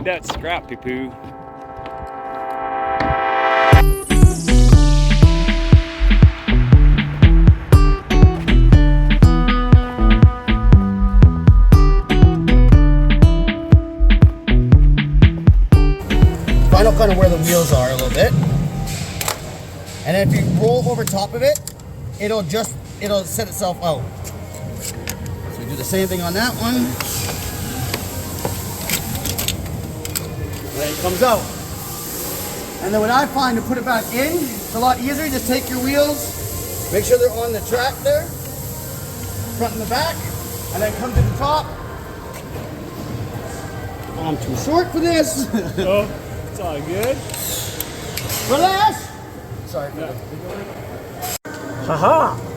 dig that scrappy poo. Find out kind of where the wheels are a little bit. And then if you roll over top of it, it'll set itself out. So we do the same thing on that one. And then it comes out. And then when I find to put it back in, it's a lot easier. You just take your wheels, make sure they're on the track there, front and the back, and then come to the top. I'm too short for this. Oh, it's all good. Relax. Sorry for that. Haha.